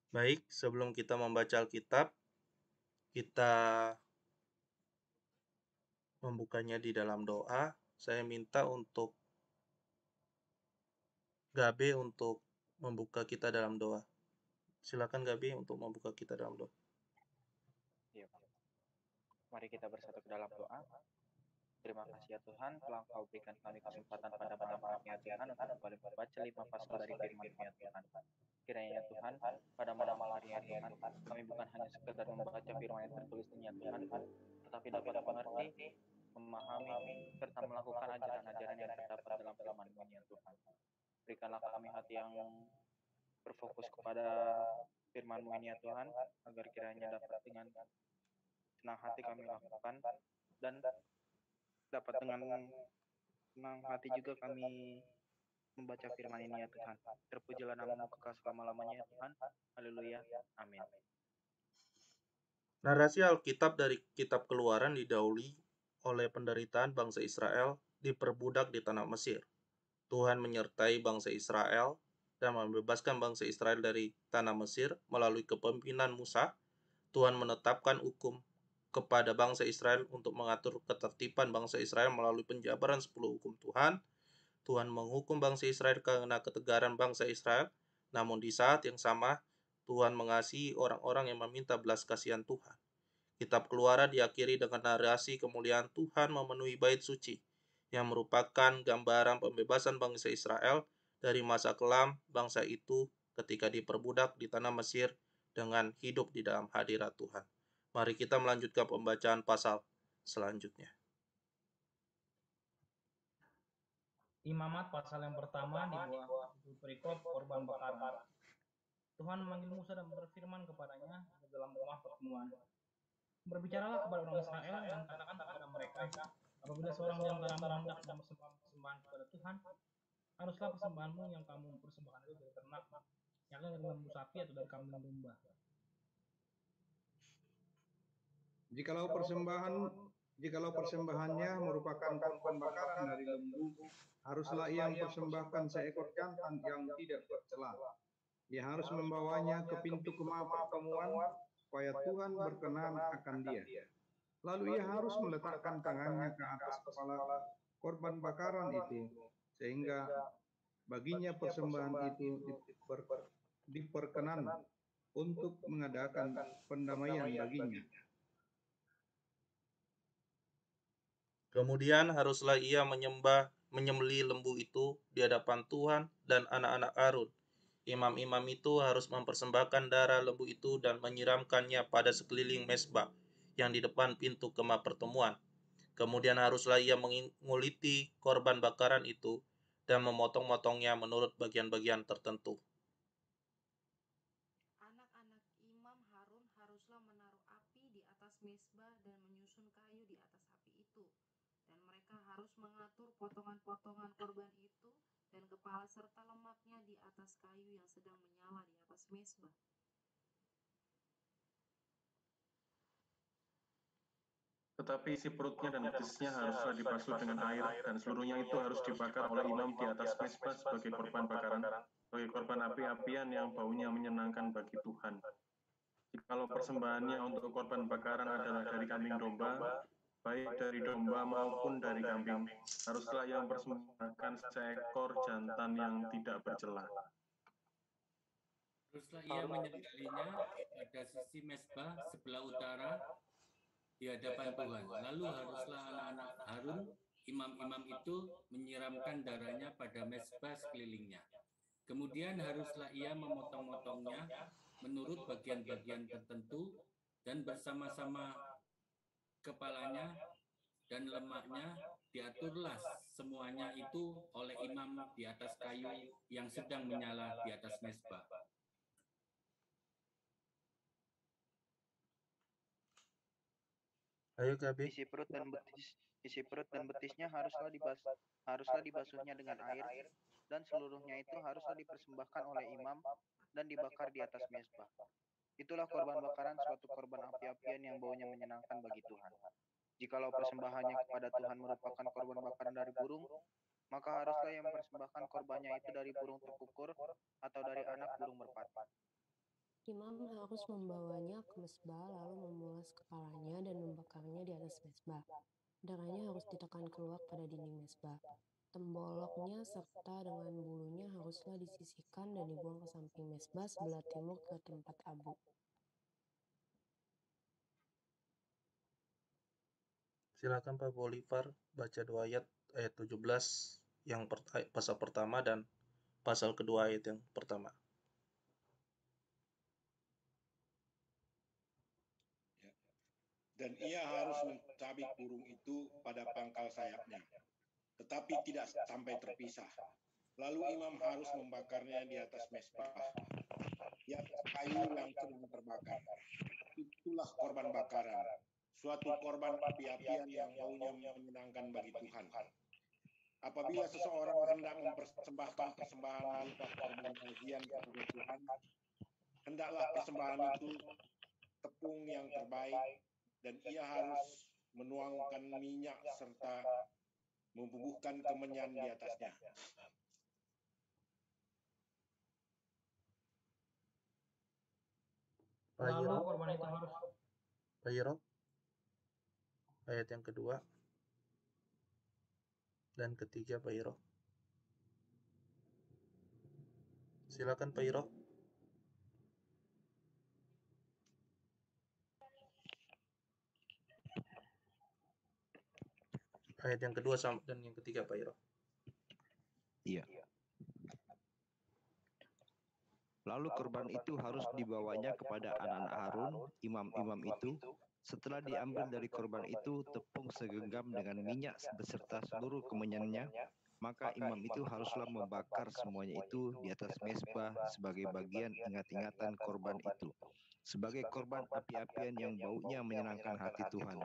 Baik, sebelum kita membaca Alkitab, kita membukanya di dalam doa. Saya minta untuk Gabe untuk membuka kita dalam doa. Silakan Gabe untuk membuka kita dalam doa. Ya, mari kita bersatu ke dalam doa. Terima kasih ya Tuhan, telah Engkau berikan kami kesempatan pada malam ini ya Tuhan untuk kembali membaca 5 pasal dari firman-Mu ya Tuhan. Kiranya ya Tuhan, pada malam hari ya Tuhan, kami bukan hanya sekedar membaca firman yang tertulis ini ya Tuhan, tetapi dapat mengerti, memahami, serta melakukan ajaran-ajaran yang terdapat dalam firman-Mu ini ya Tuhan. Berikanlah kami hati yang berfokus kepada firman-Mu ini ya Tuhan, agar kiranya dapat dengan senang hati kami lakukan, dan dapat dengan senang hati juga kami membaca firman ini ya Tuhan. Terpujilah nama-Mu kekal selama-lamanya ya Tuhan. Haleluya. Amin. Narasi Alkitab dari kitab Keluaran didahului oleh penderitaan bangsa Israel diperbudak di tanah Mesir. Tuhan menyertai bangsa Israel dan membebaskan bangsa Israel dari tanah Mesir melalui kepemimpinan Musa. Tuhan menetapkan hukum kepada bangsa Israel untuk mengatur ketertiban bangsa Israel melalui penjabaran 10 hukum Tuhan. Tuhan menghukum bangsa Israel karena ketegaran bangsa Israel, namun di saat yang sama Tuhan mengasihi orang-orang yang meminta belas kasihan Tuhan. Kitab Keluaran diakhiri dengan narasi kemuliaan Tuhan memenuhi bait suci, yang merupakan gambaran pembebasan bangsa Israel dari masa kelam bangsa itu ketika diperbudak di tanah Mesir dengan hidup di dalam hadirat Tuhan. Mari kita melanjutkan pembacaan pasal selanjutnya. Imamat pasal yang pertama di bawah perikop korban bakaran. Tuhan memanggil Musa dan berfirman kepadanya di dalam rumah pertemuan. Berbicaralah kepada orang Israel dan katakan kepada mereka, apabila seorang di antaramu hendak mempersembahkan persembahan kepada Tuhan, haruslah persembahanmu yang kamu persembahkan itu dari ternak, yakni dari lembu sapi atau dari kambing domba. Jikalau persembahannya merupakan korban bakaran dari lembu, haruslah ia mempersembahkan seekor jantan yang tidak bercela. Ia harus membawanya ke pintu kemah pertemuan supaya Tuhan berkenan akan dia. Lalu ia harus meletakkan tangannya ke atas kepala korban bakaran itu, sehingga baginya persembahan itu diperkenan untuk mengadakan pendamaian baginya. Kemudian haruslah ia menyembelih lembu itu di hadapan Tuhan dan anak-anak Harun. Imam-imam itu harus mempersembahkan darah lembu itu dan menyiramkannya pada sekeliling mezbah yang di depan pintu kemah pertemuan. Kemudian haruslah ia menguliti korban bakaran itu dan memotong-motongnya menurut bagian-bagian tertentu. Anak-anak imam Harun haruslah menaruh api di atas mezbah dan menyusun kayu di atas api itu. Dan mereka harus mengatur potongan-potongan korban itu dan kepala serta lemaknya di atas kayu yang sedang menyala di atas mezbah. Tetapi isi perutnya dan betisnya haruslah dibasuh dengan air, dan seluruhnya itu harus dibakar oleh imam di atas mezbah sebagai korban bakaran, sebagai korban api-apian yang baunya menyenangkan bagi Tuhan. Jikalau persembahannya untuk korban bakaran adalah dari kambing domba, baik dari domba maupun dari kambing, haruslah yang mempersembahkan seekor jantan yang tidak bercela. Teruslah ia menyembelihnya pada sisi mezbah sebelah utara di hadapan Tuhan. Lalu haruslah anak-anak Harun, imam-imam itu, menyiramkan darahnya pada mezbah sekelilingnya. Kemudian haruslah ia memotong-motongnya menurut bagian-bagian tertentu dan bersama-sama kepalanya dan lemaknya diaturlah semuanya itu oleh imam di atas kayu yang sedang menyala di atas mezbah. Ayo Gabi. Isi perut dan betisnya haruslah dibasuhnya dengan air, dan seluruhnya itu haruslah dipersembahkan oleh imam dan dibakar di atas mezbah. Itulah korban bakaran, suatu korban api-apian yang baunya menyenangkan bagi Tuhan. Jikalau persembahannya kepada Tuhan merupakan korban bakaran dari burung, maka haruslah yang mempersembahkan korbannya itu dari burung terkukur atau dari anak burung merpati. Imam harus membawanya ke mezbah lalu memulas kepalanya dan membakarnya di atas mezbah. Darahnya harus ditekan keluar pada dinding mezbah. Temboloknya serta dengan bulunya haruslah disisihkan dan dibuang ke samping mezbah sebelah timur ke tempat abu. Silakan Pak Bolivar baca 2 ayat 17 yang pasal pertama dan pasal kedua ayat yang pertama. Dan ia harus mencabik burung itu pada pangkal sayapnya, tetapi tidak sampai terpisah. Lalu imam harus membakarnya di atas mezbah, di atas kayu yang sedang terbakar. Itulah korban bakaran, suatu korban api-apian yang baunya menyenangkan bagi Tuhan. Apabila seseorang hendak mempersembahkan persembahan berupa korban sajian kepada Tuhan, hendaklah persembahan itu tepung yang terbaik, dan ia harus menuangkan minyak serta membubuhkan kemenyan di atasnya. Lalu korban itu harus Pak Yiro, ayat yang kedua dan ketiga Pak Yiro. Silakan Pak Yiro. Ayat yang kedua dan yang ketiga Pak Yiro. Iya. Lalu korban itu harus dibawanya kepada anak-anak Harun, imam-imam itu. Setelah diambil dari korban itu tepung segenggam dengan minyak beserta seluruh kemenyannya, maka imam itu haruslah membakar semuanya itu di atas mezbah sebagai bagian ingat-ingatan korban itu, sebagai korban api-apian yang baunya menyenangkan hati Tuhan.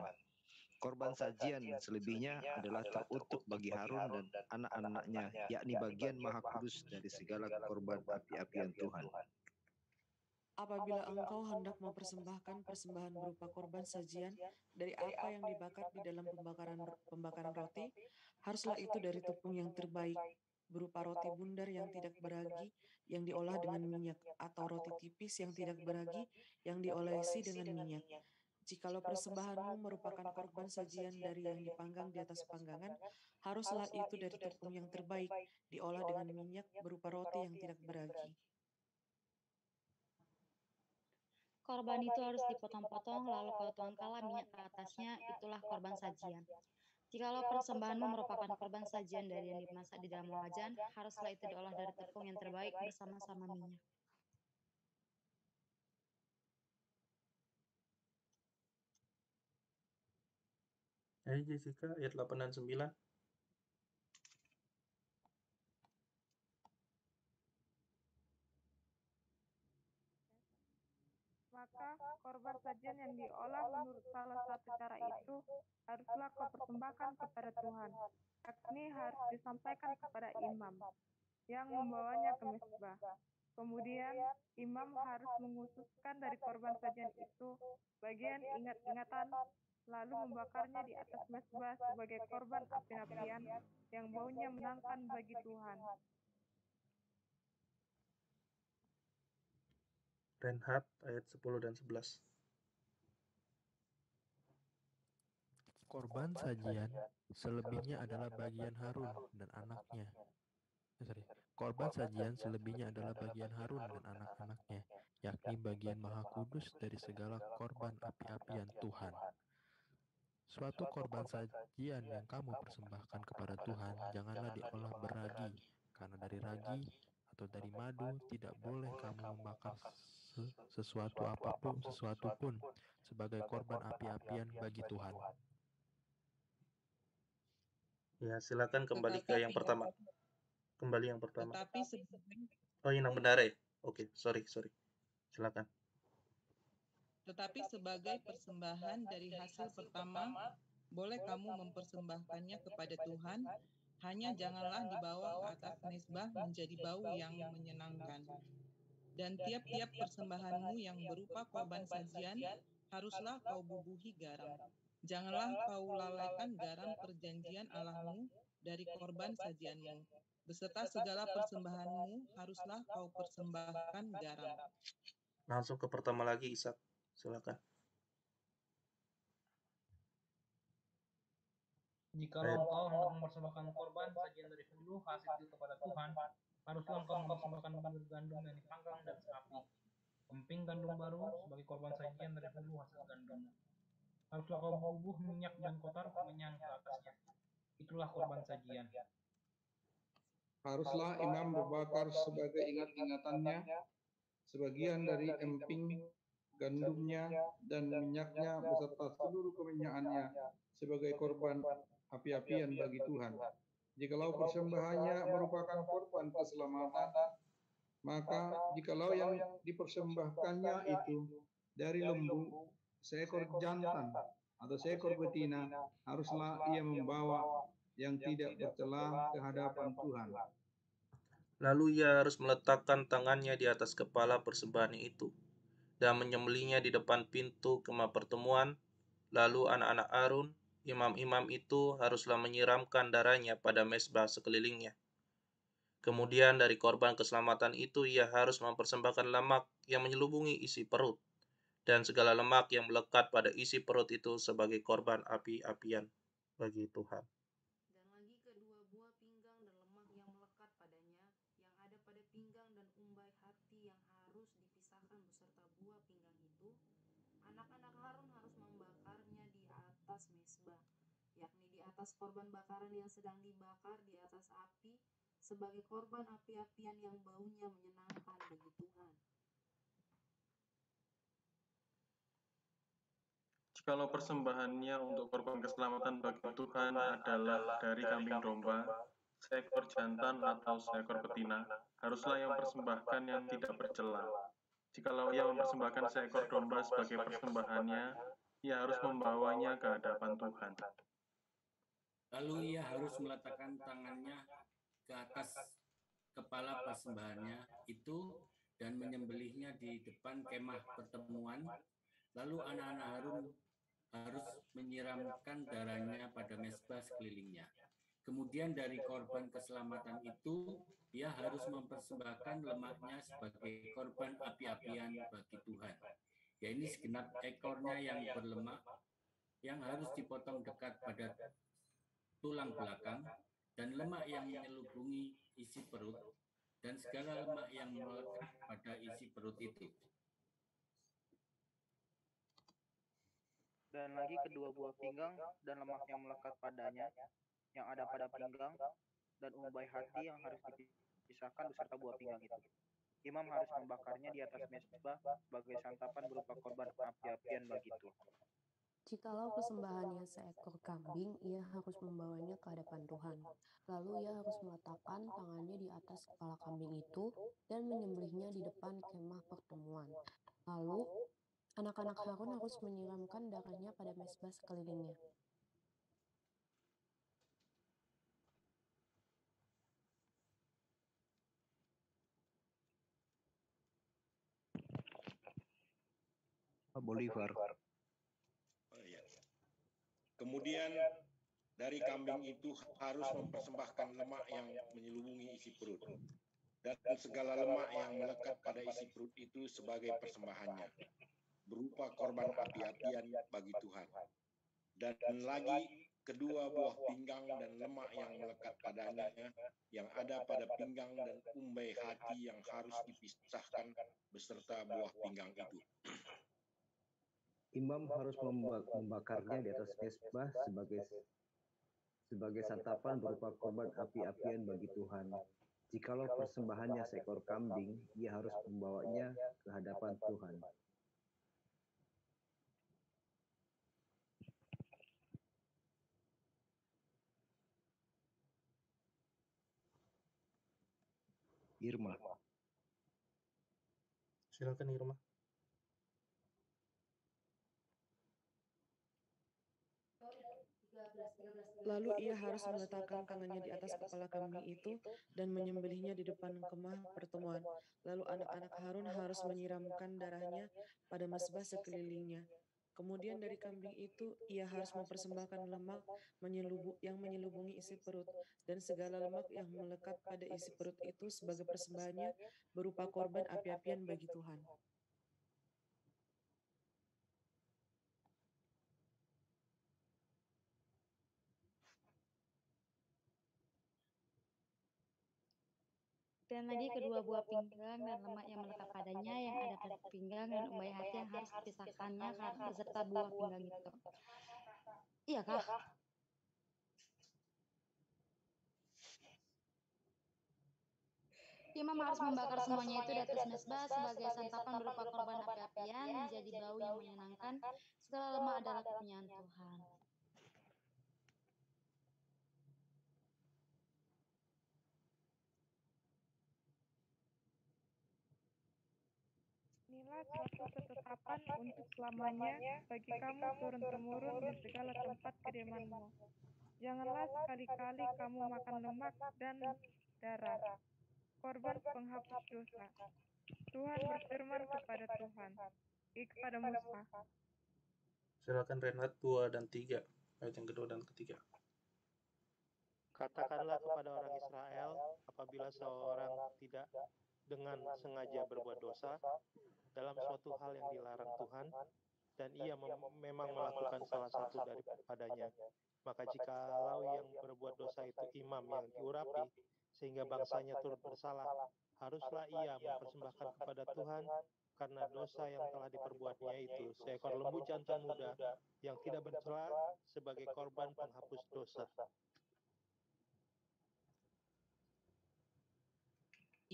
Korban sajian selebihnya adalah terutuk bagi Harun dan anak-anaknya, yakni bagian maha kudus dari segala korban api-apian Tuhan. Apabila engkau hendak mempersembahkan persembahan berupa korban sajian dari apa yang dibakar di dalam pembakaran roti, haruslah itu dari tepung yang terbaik, berupa roti bundar yang tidak beragi yang diolah dengan minyak, atau roti tipis yang tidak beragi yang diolesi dengan minyak. Jikalau persembahanmu merupakan korban sajian dari yang dipanggang di atas panggangan, haruslah itu dari tepung yang terbaik, diolah dengan minyak berupa roti yang tidak beragi. Korban itu harus dipotong-potong, lalu kau tuangkanlah minyak ke atasnya, itulah korban sajian. Jikalau persembahanmu merupakan korban sajian dari yang dimasak di dalam wajan, haruslah itu diolah dari tepung yang terbaik bersama-sama minyak. Ayo Jessica, ayat 8 dan 9. Maka korban sajian yang diolah menurut salah satu cara itu haruslah kau persembahkan kepada Tuhan, yakni harus disampaikan kepada imam yang membawanya ke mezbah. Kemudian imam harus mengkhususkan dari korban sajian itu bagian ingat-ingatan, lalu membakarnya di atas mezbah sebagai korban api-apian yang baunya menyenangkan bagi Tuhan. Reinhard, ayat 10 dan 11. Korban sajian selebihnya adalah bagian Harun dan anaknya. Korban sajian selebihnya adalah bagian Harun dan anak-anaknya, yakni bagian maha kudus dari segala korban api-apian Tuhan. Suatu korban sajian yang kamu persembahkan kepada Tuhan janganlah diolah beragi, karena dari ragi atau dari madu tidak boleh kamu membakar sesuatu pun sebagai korban api-apian bagi Tuhan. Ya, silakan kembali ke yang pertama. Kembali yang pertama. Tetapi sebagai Oh, ini yang benar ya? Oke, sorry. Silakan. Tetapi sebagai persembahan dari hasil pertama, boleh kamu mempersembahkannya kepada Tuhan, hanya janganlah dibawa ke atas mezbah menjadi bau yang menyenangkan. Dan tiap-tiap persembahanmu yang berupa korban sajian, haruslah kau bubuhi garam. Janganlah kau lalaikan garam perjanjian Allahmu dari korban sajianmu. Beserta segala persembahanmu, haruslah kau persembahkan garam. Langsung ke pertama lagi, Ishak. Silakan. Jikalau engkau hendak mempersembahkan korban sajian dari hulu hasil itu kepada Tuhan, haruslah engkau mempersembahkan bulir gandum yang dipanggang dan seapi, emping gandum baru sebagai korban sajian dari hulu hasil gandumnya. Haruslah kau bubuh minyak dan kau taruh kemenyan ke atasnya. Itulah korban sajian. Haruslah imam berbakar sebagai ingat-ingatannya sebagian dari emping gandumnya dan minyaknya beserta seluruh keminyakannya sebagai korban api-apian bagi Tuhan. Jikalau persembahannya merupakan korban keselamatan, maka jikalau yang dipersembahkannya itu dari lembu, seekor jantan atau seekor betina, haruslah ia membawa yang tidak bercela ke hadapan Tuhan. Lalu ia harus meletakkan tangannya di atas kepala persembahan itu dan menyembelihnya di depan pintu kemah pertemuan. Lalu anak-anak Harun, imam-imam itu haruslah menyiramkan darahnya pada mezbah sekelilingnya. Kemudian dari korban keselamatan itu ia harus mempersembahkan lemak yang menyelubungi isi perut dan segala lemak yang melekat pada isi perut itu sebagai korban api-apian bagi Tuhan. Dan lagi kedua buah pinggang dan lemak yang melekat padanya, yang ada pada pinggang dan umbai hati yang harus dipisahkan beserta buah pinggang itu, anak-anak Harun harus membakarnya di atas mezbah, yakni di atas korban bakaran yang sedang dibakar di atas api, sebagai korban api-apian yang baunya menyenangkan bagi Tuhan. Jikalau persembahannya untuk korban keselamatan bagi Tuhan adalah dari kambing domba, seekor jantan atau seekor betina, haruslah yang mempersembahkan yang tidak bercela. Jikalau ia mempersembahkan seekor domba sebagai persembahannya, ia harus membawanya ke hadapan Tuhan. Lalu ia harus meletakkan tangannya ke atas kepala persembahannya itu dan menyembelihnya di depan kemah pertemuan. Lalu anak-anak Harun harus menyiramkan darahnya pada mezbah sekelilingnya. Kemudian dari korban keselamatan itu, ia harus mempersembahkan lemaknya sebagai korban api-apian bagi Tuhan. Ya, ini segenap ekornya yang berlemak, yang harus dipotong dekat pada tulang belakang, dan lemak yang menyelubungi isi perut, dan segala lemak yang melekat pada isi perut itu. Dan lagi kedua buah pinggang dan lemak yang melekat padanya, yang ada pada pinggang, dan umbai hati yang harus dipisahkan beserta buah pinggang itu. Imam harus membakarnya di atas mezbah sebagai santapan berupa korban api-apian bagi Tuhan. Jikalau persembahannya seekor kambing, ia harus membawanya ke hadapan Tuhan. Lalu ia harus meletakkan tangannya di atas kepala kambing itu dan menyembelihnya di depan kemah pertemuan. Lalu anak-anak Harun harus menyiramkan darahnya pada mezbah sekelilingnya. Bolivar. Kemudian dari kambing itu harus mempersembahkan lemak yang menyelubungi isi perut dan segala lemak yang melekat pada isi perut itu sebagai persembahannya, berupa korban api-apian bagi Tuhan. Dan lagi kedua buah pinggang dan lemak yang melekat padanya, yang ada pada pinggang dan umbai hati yang harus dipisahkan beserta buah pinggang itu. Imam harus membakarnya di atas mezbah sebagai santapan berupa korban api-apian bagi Tuhan. Jikalau persembahannya seekor kambing, ia harus membawanya ke hadapan Tuhan. Irma. Silakan Irma. Lalu ia harus meletakkan tangannya di atas kepala kambing itu dan menyembelihnya di depan kemah pertemuan. Lalu anak-anak Harun harus menyiramkan darahnya pada mezbah sekelilingnya. Kemudian dari kambing itu ia harus mempersembahkan lemak yang menyelubungi isi perut dan segala lemak yang melekat pada isi perut itu sebagai persembahannya berupa korban api-apian bagi Tuhan. Dan lagi kedua buah pinggang dan lemak yang melekat padanya yang ada pada pinggang dan umbai hati yang harus dipisahkannya beserta buah pinggang itu. Iya kah? Imam harus membakar semuanya itu di atas mezbah sebagai santapan berupa korban api-apian menjadi bau yang menyenangkan. Segala lemak adalah kepunyaan Tuhan. Inilah suatu ketetapan untuk selamanya bagi kamu turun-temurun di segala tempat kediamanmu. Janganlah sekali-kali kamu makan lemak dan darah, korban penghapus dosa. Tuhan berfirman kepada Musa. Silakan Renat 2 dan 3, ayat yang kedua dan ketiga. Katakanlah kepada orang Israel, apabila seorang tidak dengan sengaja berbuat dosa dalam suatu hal yang dilarang Tuhan, dan ia memang melakukan salah satu daripadanya, maka jikalau yang berbuat dosa itu imam yang diurapi, sehingga bangsanya turut bersalah, haruslah ia mempersembahkan kepada Tuhan karena dosa yang telah diperbuatnya itu seekor lembu jantan muda yang tidak bercela sebagai korban penghapus dosa.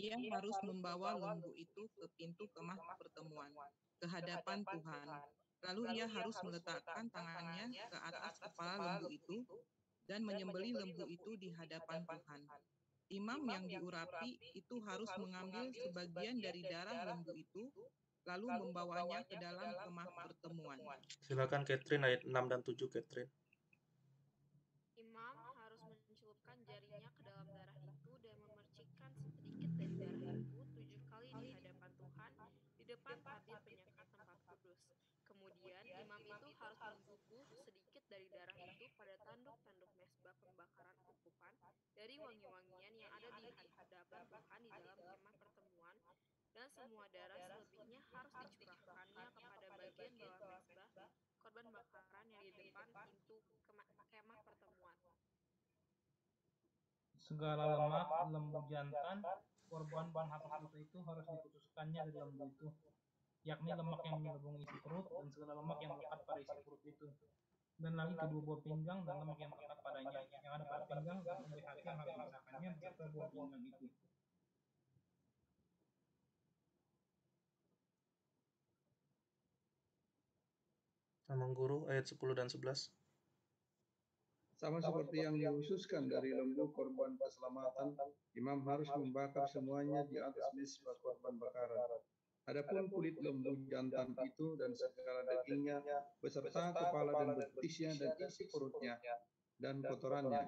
Ia harus membawa lembu itu ke pintu kemah pertemuan, ke hadapan Tuhan. Lalu ia harus meletakkan tangannya ke atas kepala lembu itu dan menyembelih lembu itu di hadapan Tuhan. Imam yang diurapi itu harus mengambil sebagian dari darah lembu itu, lalu membawanya ke dalam kemah pertemuan. Silakan Catherine, ayat 6 dan 7, Catherine. Imam harus mencelupkan jarinya ke dalam darah itu dan memercikkan sedikit dari darah itu 7 kali di hadapan Tuhan di depan tabir penyekat tempat kudus. Kemudian imam itu harus membubuh sedikit dari darah itu pada tanduk-tanduk mezbah pembakaran ukupan dari wangi-wangian yang ada di hadapan Tuhan di dalam kemah pertemuan, dan semua darah selebihnya harus dicurahkannya kepada bagian bawah mezbah korban bakaran yang di depan pintu kemah pertemuan. Segala lemak lembu jantan korban penghapus dosa itu harus dikhususkannya dari lembu itu, yakni lemak yang menyelubungi isi perut dan segala lemak yang melekat pada isi perut itu, dan lagi kedua buah pinggang dan lemak yang melekat padanya yang ada pada pinggang dan umbai hati yang harus dipisahkannya beserta buah pinggang itu. Sambung Guru, ayat 10 dan 11. Sama seperti yang dikhususkan dari lembu korban keselamatan, imam harus membakar semuanya di atas mezbah korban bakaran. Adapun kulit lembu jantan itu dan segala dagingnya beserta kepala dan betisnya dan isi perutnya dan kotorannya.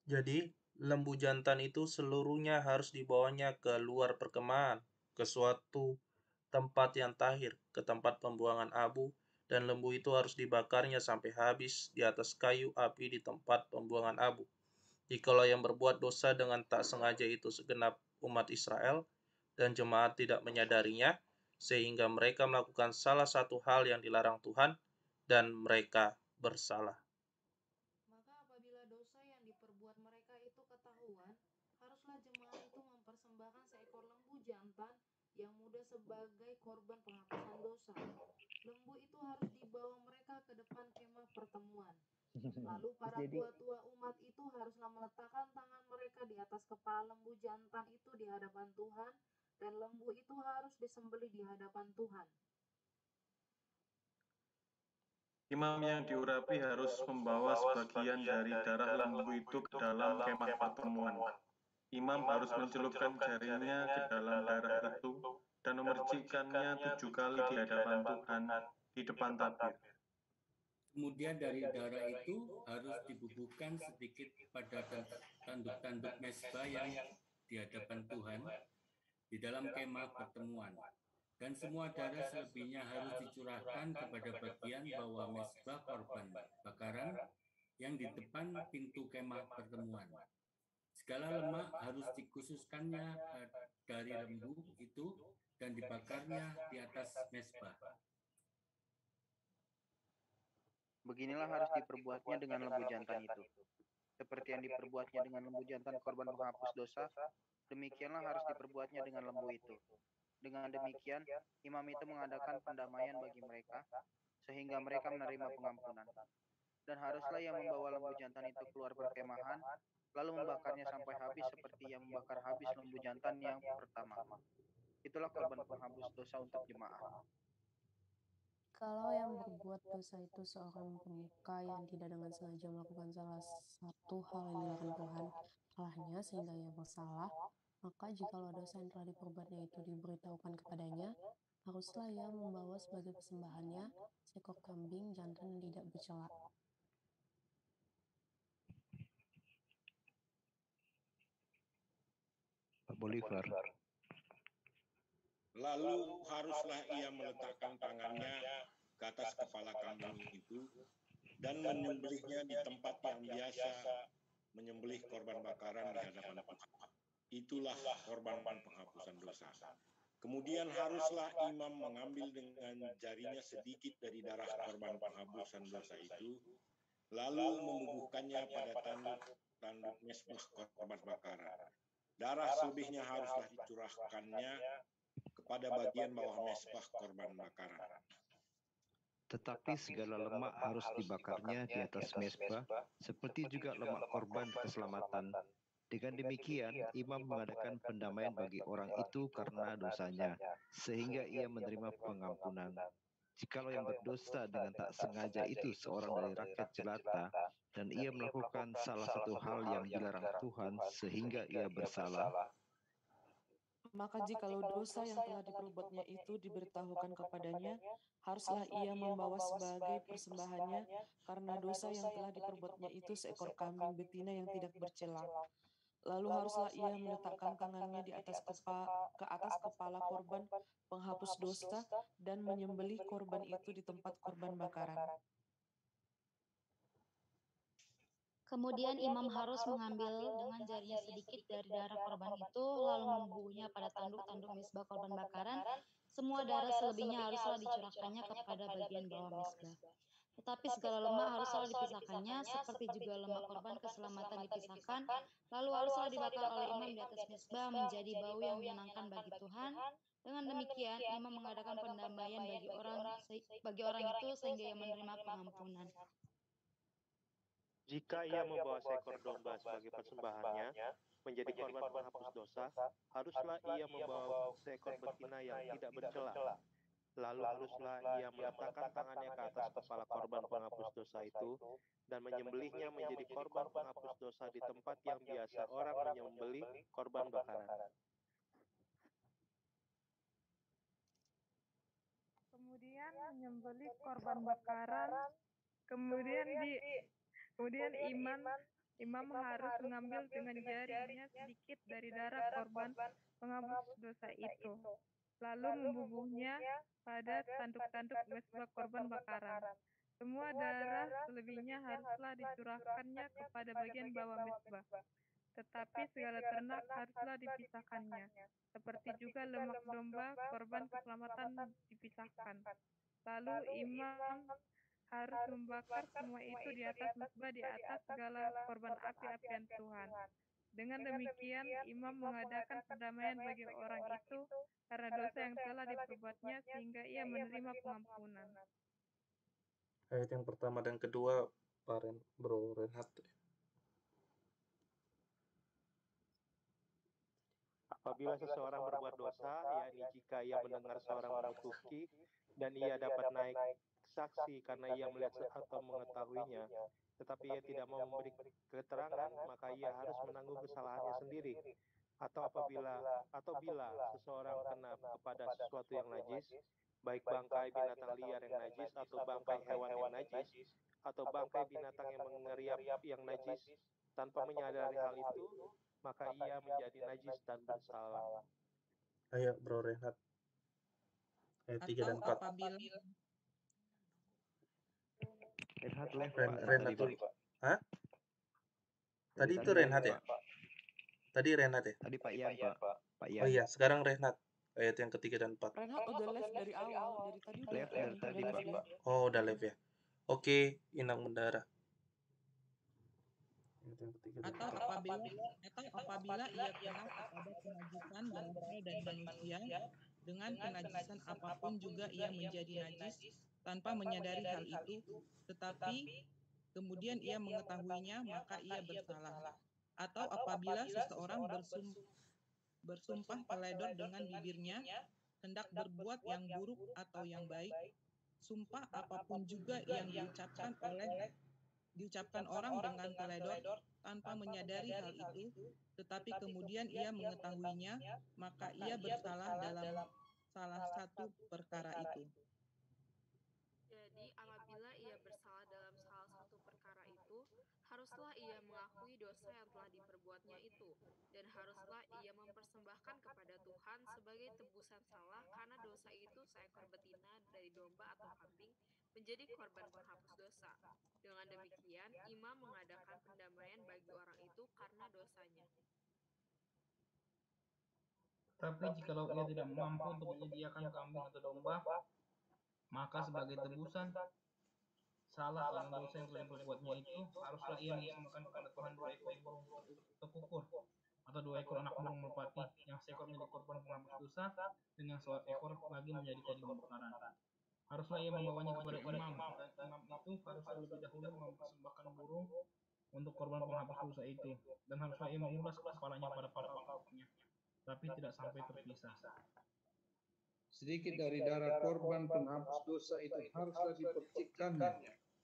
Jadi, lembu jantan itu seluruhnya harus dibawanya ke luar perkemahan, ke suatu tempat yang tahir, ke tempat pembuangan abu, dan lembu itu harus dibakarnya sampai habis di atas kayu api di tempat pembuangan abu. Jikalau yang berbuat dosa dengan tak sengaja itu segenap umat Israel, dan jemaat tidak menyadarinya, sehingga mereka melakukan salah satu hal yang dilarang Tuhan, dan mereka bersalah. Maka apabila dosa yang diperbuat mereka itu ketahuan, haruslah jemaat itu mempersembahkan seekor lembu jantan yang muda sebagai korban penghapusan dosa. Lembu itu harus dibawa mereka ke depan kemah pertemuan. Lalu para tua-tua umat itu haruslah meletakkan tangan mereka di atas kepala lembu jantan itu di hadapan Tuhan, dan lembu itu harus disembelih di hadapan Tuhan. Imam yang diurapi harus membawa sebagian dari darah lembu itu ke dalam kemah pertemuan. Imam harus mencelupkan jarinya ke dalam darah itu dan memercikkannya 7 kali di hadapan Tuhan di depan tabir. Kemudian dari darah itu harus dibubuhkan sedikit pada tanduk-tanduk mezbah yang di hadapan Tuhan di dalam kemah pertemuan. Dan semua darah selebihnya harus dicurahkan kepada bagian bawah mezbah korban bakaran yang di depan pintu kemah pertemuan. Segala lemak harus dikhususkannya dari lembu itu dan dibakarnya di atas mezbah. Beginilah harus diperbuatnya dengan lembu jantan itu. Seperti yang diperbuatnya dengan lembu jantan korban penghapus dosa, demikianlah harus diperbuatnya dengan lembu itu. Dengan demikian, imam itu mengadakan pendamaian bagi mereka, sehingga mereka menerima pengampunan. Dan haruslah ia membawa lembu jantan itu keluar perkemahan, lalu membakarnya sampai habis seperti yang membakar habis lembu jantan yang pertama. Itulah korban penghapus dosa untuk jemaah. Kalau yang berbuat dosa itu seorang pemuka yang tidak dengan sengaja melakukan salah satu hal yang dilarang Tuhan Allahnya sehingga ia bersalah, maka jikalau dosa yang telah diperbuatnya itu diberitahukan kepadanya, haruslah ia membawa sebagai persembahannya seekor kambing jantan yang tidak bercela. Pak Bolivar. Lalu haruslah ia meletakkan tangannya ke atas kepala kambing itu dan menyembelihnya di tempat yang biasa menyembelih korban bakaran di hadapan Tuhan. Itulah korban penghapusan dosa. Kemudian haruslah imam mengambil dengan jarinya sedikit dari darah korban penghapusan dosa itu, lalu membubuhkannya pada tanduk mesbah korban bakaran. Darah selebihnya haruslah dicurahkannya kepada bagian bawah mesbah korban bakaran. Tetapi segala lemak harus dibakarnya di atas mesbah, seperti juga lemak korban keselamatan. Dengan demikian, imam mengadakan pendamaian bagi orang itu karena dosanya, sehingga ia menerima pengampunan. Jikalau yang berdosa dengan tak sengaja itu seorang dari rakyat jelata, dan ia melakukan salah satu hal yang dilarang Tuhan sehingga ia bersalah, maka jikalau dosa yang telah diperbuatnya itu diberitahukan kepadanya, haruslah ia membawa sebagai persembahannya karena dosa yang telah diperbuatnya itu seekor kambing betina yang tidak bercela. Lalu haruslah ia meletakkan tangannya di atas ke atas kepala korban penghapus dosa dan menyembelih korban itu di tempat korban bakaran. Kemudian imam harus mengambil dengan jarinya sedikit dari darah korban itu, lalu membubuhnya pada tanduk-tanduk misbah korban bakaran. Semua darah selebihnya haruslah dicurahkannya kepada bagian bawah misbah. Tetapi segala lemak haruslah dipisahkannya, seperti juga lemak korban keselamatan dipisahkan, lalu haruslah dibakar oleh imam di atas misbah menjadi bau yang menyenangkan bagi Tuhan. Dengan demikian, imam mengadakan pendamaian bagi orang itu sehingga ia menerima pengampunan. Jika ia membawa seekor domba sebagai persembahannya, menjadi korban penghapus dosa, haruslah ia membawa seekor betina yang tidak bercela. Lalu haruslah ia meletakkan tangannya ke atas kepala korban penghapus dosa itu, dan menyembelihnya menjadi korban penghapus dosa di tempat yang biasa orang menyembelih korban bakaran. Kemudian menyembelih korban bakaran, kemudian imam harus mengambil dengan jarinya sedikit dari darah korban penghapus dosa itu, lalu membubuhnya pada tanduk-tanduk mesbah korban bakaran. Semua darah selebihnya haruslah dicurahkannya kepada bagian bawah mesbah. Tetapi segala ternak haruslah dipisahkannya, seperti juga lemak domba korban keselamatan dipisahkan. Lalu imam harus membakar semua itu di atas mesbah di atas segala korban api-apian Tuhan. Dengan demikian, imam mengadakan pendamaian bagi orang itu karena dosa yang telah diperbuatnya sehingga ia menerima pengampunan. Ayat yang pertama dan kedua, Bro Renhat. Apabila seseorang berbuat dosa, yakni jika ia mendengar seorang menutuki dan ia dapat naik saksi karena ia melihat atau mengetahuinya, tetapi ia tidak mau memberi keterangan, maka ia harus menanggung kesalahannya sendiri. Atau bila seseorang kena kepada sesuatu yang najis, baik bangkai binatang liar yang najis atau bangkai hewan yang najis, atau bangkai binatang yang mengeriap yang najis, tanpa menyadari hal itu, maka ia menjadi najis dan bersalah. Ayo Bro Renhat. Ayat 3 dan 4. Apabila Renhat dulu. Hah? Tadi itu Renhat ya? Tadi Renhat ya? Tadi Pak Ian, Pak. Oh iya, sekarang Renhat. Ayat yang ketiga dan 4. Renhat udah live dari awal, dari tadi udah Live dari tadi, Pak. Oh, udah live ya. Oke, inang bendara. Atau apabila ia kena kepada kenajisan berasal dari manusia, dengan kenajisan apapun juga ia menjadi najis tanpa menyadari hal itu, tetapi kemudian ia mengetahuinya, maka ia bersalah. Atau apabila seseorang bersumpah teledor dengan bibirnya, hendak berbuat yang buruk atau yang baik, sumpah apapun juga yang diucapkan orang dengan teledor tanpa menyadari hal itu, tetapi kemudian ia mengetahuinya, maka ia bersalah dalam salah satu perkara itu. Jadi, apabila ia bersalah dalam salah satu perkara itu, haruslah ia mengakui dosa yang telah diperbuatnya itu, dan haruslah ia mempersembahkan kepada Tuhan sebagai tebusan salah karena dosa itu seekor betina dari domba atau kambing menjadi korban penghapus dosa. Dengan demikian, imam mengadakan pendamaian bagi orang itu karena dosanya. Tapi jikalau ia tidak mampu untuk menyediakan kambing atau domba, maka sebagai tebusan salah karena dosa yang telah diperbuatnya itu, haruslah ia mempersembahkan kepada Tuhan 2 ekor burung tekukur atau 2 ekor anak burung merpati, yang seekor menjadi korban penghapus dosa dan yang seekor lagi menjadi korban bakaran. Haruslah ia membawanya kepada imam, dan imam itu haruslah lebih dahulu mempersembahkan burung untuk korban penghapus dosa itu, dan haruslah ia mengulas kepalanya pada pangkalnya, tapi tidak sampai terpisah. Sedikit dari darah korban penghapus dosa itu haruslah dipercikkannya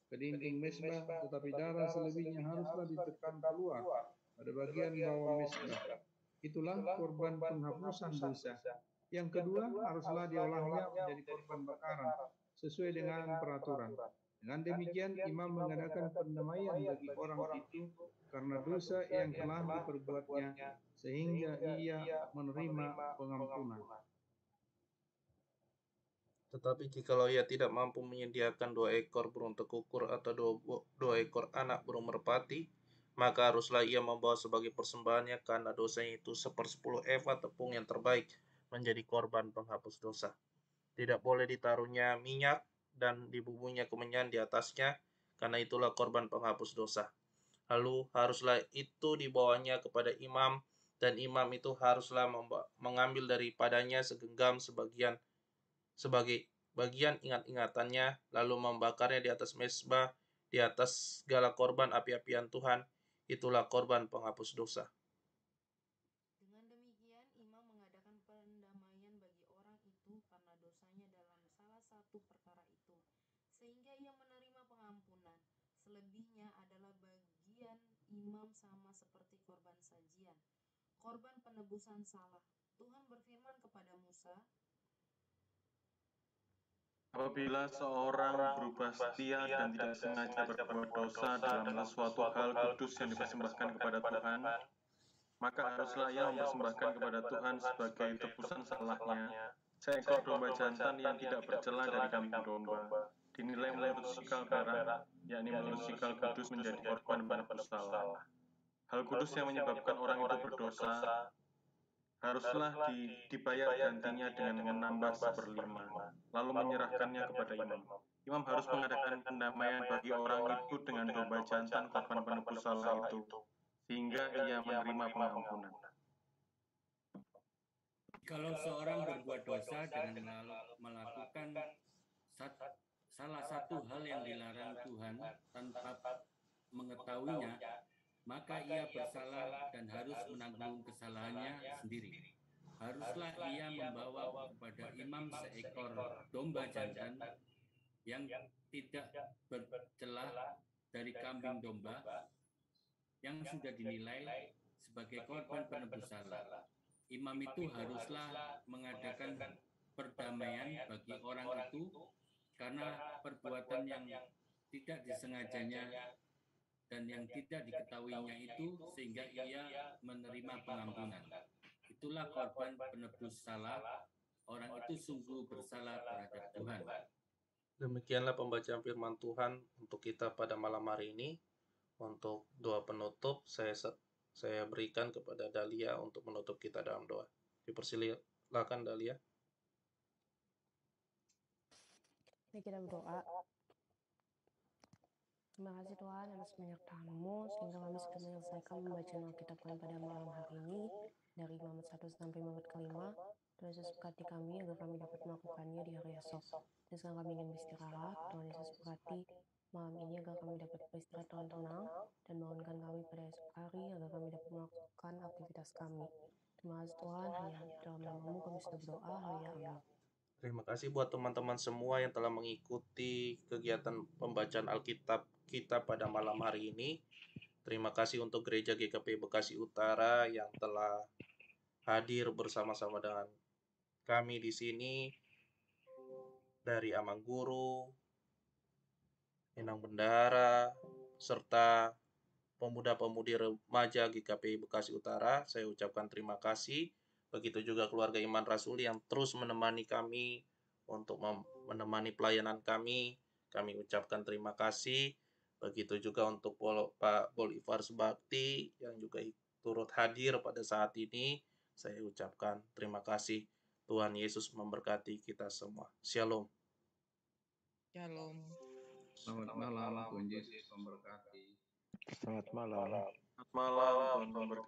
ke dinding mesbah, tetapi darah selebihnya haruslah ditekan keluar pada bagian bawah mesbah. Itulah korban penghapusan dosa. Yang kedua, haruslah diolahnya menjadi korban bakaran sesuai dengan peraturan. Dengan demikian, imam mengadakan pendamaian bagi orang itu karena dosa yang telah diperbuatnya, sehingga ia menerima pengampunan. Tetapi jikalau ia tidak mampu menyediakan 2 ekor burung tekukur atau 2 ekor anak burung merpati, maka haruslah ia membawa sebagai persembahannya karena dosanya itu 1/10 eva tepung yang terbaik menjadi korban penghapus dosa. Tidak boleh ditaruhnya minyak dan dibubuhnya kemenyan di atasnya, karena itulah korban penghapus dosa. Lalu haruslah itu dibawanya kepada imam, dan imam itu haruslah mengambil daripadanya segenggam sebagai bagian ingat-ingatannya, lalu membakarnya di atas mezbah, di atas segala korban api-apian Tuhan. Itulah korban penghapus dosa. Dengan demikian, imam mengadakan pendamaian bagi orang itu karena dosanya dalam salah satu perkara itu, sehingga ia menerima pengampunan. Selebihnya adalah bagian imam sama seperti korban sajian, korban penebusan salah. Tuhan berfirman kepada Musa, apabila seorang berubah setia dan tidak sengaja berbuat dosa dalam sesuatu hal kudus yang dipersembahkan kepada Tuhan, maka haruslah ia mempersembahkan kepada Tuhan sebagai tebusan salahnya seekor domba jantan yang tidak bercela dari kambing domba, dinilai menurut sikal perak, yakni menurut sikal kudus menjadi korban penebus salah. Hal kudus yang menyebabkan orang itu berdosa haruslah dibayar gantinya dengan menambah 1/5, lalu menyerahkannya kepada imam. Imam harus mengadakan pendamaian bagi orang itu dengan domba jantan korban penebus salah itu, sehingga ia menerima pengampunan. Kalau seorang berbuat dosa dengan melakukan salah satu hal yang dilarang Tuhan tanpa mengetahuinya, maka ia bersalah dan harus menanggung kesalahannya sendiri. Haruslah ia membawa kepada imam seekor domba jantan yang tidak bercelah dari kambing domba yang sudah dinilai sebagai korban penebus salah. Imam itu haruslah mengadakan perdamaian bagi orang itu karena perbuatan yang tidak disengajanya dan yang tidak diketahuinya itu, sehingga ia menerima pengampunan. Itulah korban penebus salah. Orang itu sungguh bersalah terhadap Tuhan. Demikianlah pembacaan firman Tuhan untuk kita pada malam hari ini. Untuk doa penutup, saya berikan kepada Dahlia untuk menutup kita dalam doa. Dipersilakan Dahlia. Mari kita berdoa. Terima kasih Tuhan atas penyertaan-Mu sehingga kami sudah menyelesaikan pembacaan Alkitab kami pada malam hari ini dari Imamat 1 sampai Imamat kelima. Tuhan Yesus berkati kami agar kami dapat melakukannya di hari esok. Dan sekarang kami ingin beristirahat. Tuhan Yesus berkati malam ini agar kami dapat beristirahat dengan tenang dan bangunkan kami pada esok hari agar kami dapat melakukan aktivitas kami. Terima kasih Tuhan, hanya dalam nama-Mu kami sudah berdoa. Haleluya, amin. Terima kasih buat teman-teman semua yang telah mengikuti kegiatan pembacaan Alkitab kita pada malam hari ini. Terima kasih untuk Gereja GKP Bekasi Utara yang telah hadir bersama-sama dengan kami di sini, dari Amang Guru, Inang Bendara, serta pemuda-pemudi remaja GKP Bekasi Utara. Saya ucapkan terima kasih. Begitu juga keluarga Iman Rasuli yang terus menemani kami untuk menemani pelayanan kami. Kami ucapkan terima kasih. Begitu juga untuk Pak Bolivar Subakti yang juga turut hadir pada saat ini. Saya ucapkan terima kasih. Tuhan Yesus memberkati kita semua. Shalom. Shalom. Selamat malam, Tuhan Yesus memberkati. Selamat malam. Selamat malam, Tuhan memberkati.